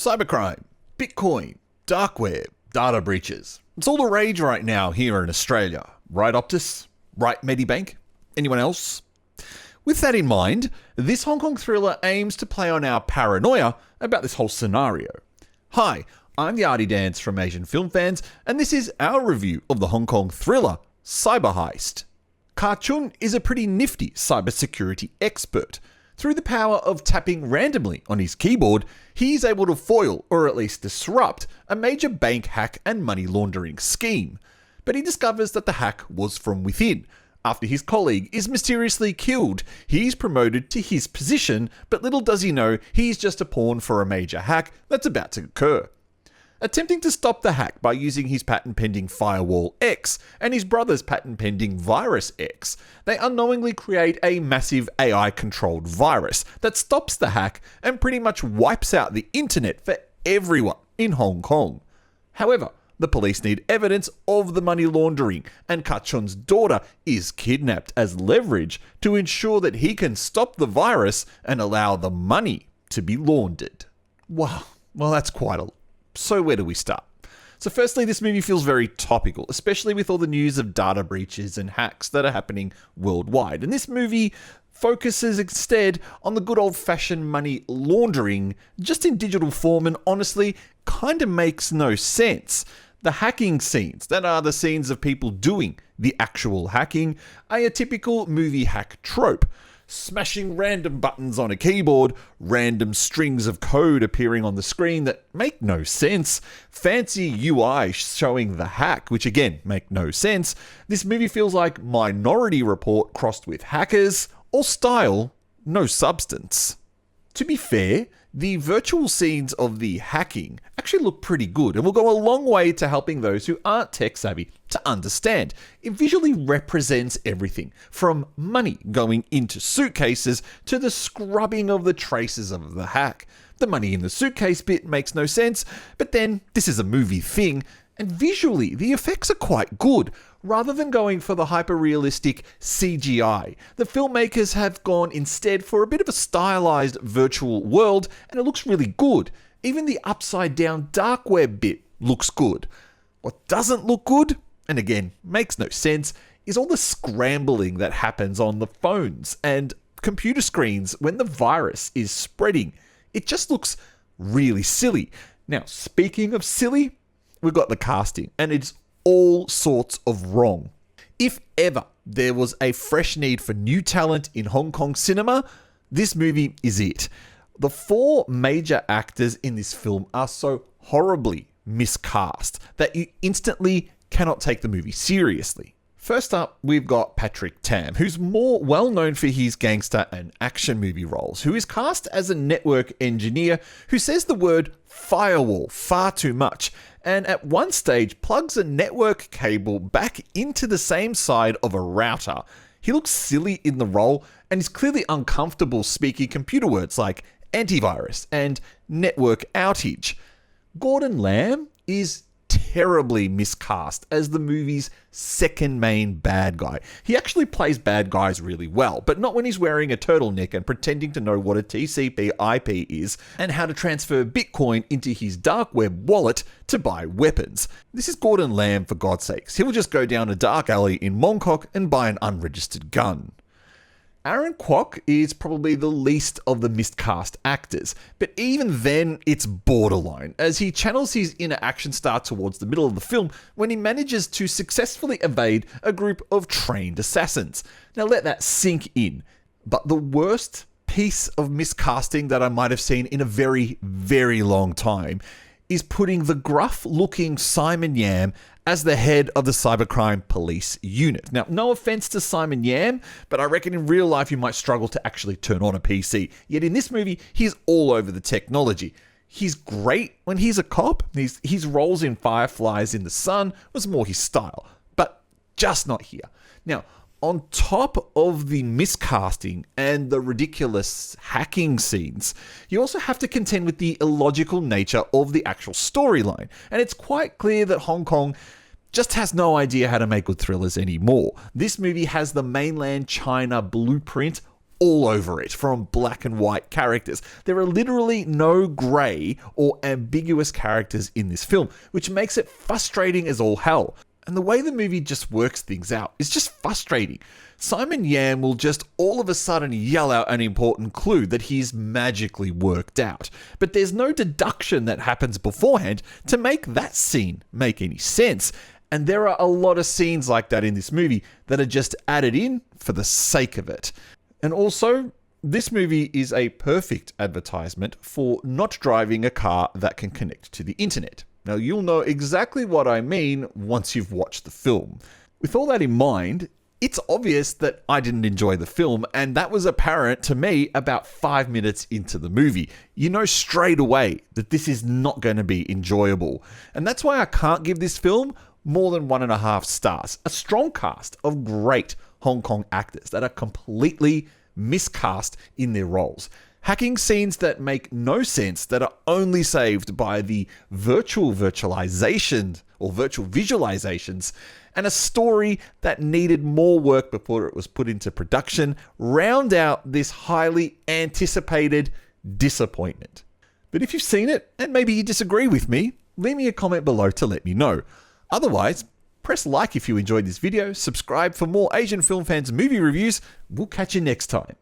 Cybercrime, Bitcoin, dark web, data breaches. It's all the rage right now here in Australia. Right, Optus? Right, Medibank? Anyone else? With that in mind, this Hong Kong thriller aims to play on our paranoia about this whole scenario. Hi, I'm the Artie Dance from Asian Film Fans, and this is our review of the Hong Kong thriller, Cyber Heist. Ka Chun is a pretty nifty cybersecurity expert. Through the power of tapping randomly on his keyboard, he's able to foil, or at least disrupt, a major bank hack and money laundering scheme. But he discovers that the hack was from within. After his colleague is mysteriously killed, he's promoted to his position, but little does he know he's just a pawn for a major hack that's about to occur. Attempting to stop the hack by using his patent-pending Firewall X and his brother's patent-pending Virus X, they unknowingly create a massive AI-controlled virus that stops the hack and pretty much wipes out the internet for everyone in Hong Kong. However, the police need evidence of the money laundering, and Ka Chun's daughter is kidnapped as leverage to ensure that he can stop the virus and allow the money to be laundered. Wow, well that's quite a lot. So where do we start? So firstly, this movie feels very topical, especially with all the news of data breaches and hacks that are happening worldwide. And this movie focuses instead on the good old-fashioned money laundering, just in digital form, and honestly, kind of makes no sense. The hacking scenes, that are the scenes of people doing the actual hacking, are a typical movie hack trope. Smashing random buttons on a keyboard, random strings of code appearing on the screen that make no sense, fancy UI showing the hack, which again make no sense. This movie feels like Minority Report crossed with Hackers, all style, no substance. To be fair, the virtual scenes of the hacking actually look pretty good and will go a long way to helping those who aren't tech savvy to understand. It visually represents everything from money going into suitcases to the scrubbing of the traces of the hack. The money in the suitcase bit makes no sense, but then this is a movie thing, and visually the effects are quite good. Rather than going for the hyper-realistic CGI, the filmmakers have gone instead for a bit of a stylized virtual world, and it looks really good. Even the upside-down dark web bit looks good. What doesn't look good, and again, makes no sense, is all the scrambling that happens on the phones and computer screens when the virus is spreading. It just looks really silly. Now, speaking of silly, we've got the casting, and it's all sorts of wrong. If ever there was a fresh need for new talent in Hong Kong cinema, this movie is it. The four major actors in this film are so horribly miscast that you instantly cannot take the movie seriously. First up, we've got Patrick Tam, who's more well known for his gangster and action movie roles, who is cast as a network engineer who says the word firewall far too much, and at one stage plugs a network cable back into the same side of a router. He looks silly in the role and is clearly uncomfortable speaking computer words like antivirus and network outage. Gordon Lam is terribly miscast as the movie's second main bad guy. He actually plays bad guys really well, but not when he's wearing a turtleneck and pretending to know what a TCP/IP is and how to transfer Bitcoin into his dark web wallet to buy weapons. This is Gordon Lam, for God's sakes. He will just go down a dark alley in Mongkok and buy an unregistered gun. Kwok is probably the least of the miscast actors, but even then it's borderline, as he channels his inner action star towards the middle of the film when he manages to successfully evade a group of trained assassins. Now let that sink in. But the worst piece of miscasting that I might have seen in a very, very long time is putting the gruff-looking Simon Yam as the head of the cybercrime police unit. Now, no offense to Simon Yam, but I reckon in real life you might struggle to actually turn on a PC. Yet in this movie, he's all over the technology. He's great when he's a cop. His roles in Fireflies in the Sun was more his style, but just not here. Now, on top of the miscasting and the ridiculous hacking scenes, you also have to contend with the illogical nature of the actual storyline. And it's quite clear that Hong Kong just has no idea how to make good thrillers anymore. This movie has the mainland China blueprint all over it from black and white characters. There are literally no grey or ambiguous characters in this film, which makes it frustrating as all hell. And the way the movie just works things out is just frustrating. Simon Yam will just all of a sudden yell out an important clue that he's magically worked out. But there's no deduction that happens beforehand to make that scene make any sense. And there are a lot of scenes like that in this movie that are just added in for the sake of it. And also, this movie is a perfect advertisement for not driving a car that can connect to the internet. Now, you'll know exactly what I mean once you've watched the film. With all that in mind, it's obvious that I didn't enjoy the film, and that was apparent to me about 5 minutes into the movie. You know straight away that this is not going to be enjoyable. And that's why I can't give this film more than 1.5 stars. A strong cast of great Hong Kong actors that are completely miscast in their roles. Hacking scenes that make no sense, that are only saved by the virtual visualizations, and a story that needed more work before it was put into production, round out this highly anticipated disappointment. But if you've seen it, and maybe you disagree with me, leave me a comment below to let me know. Otherwise, press like if you enjoyed this video, subscribe for more Asian film fans movie reviews. We'll catch you next time.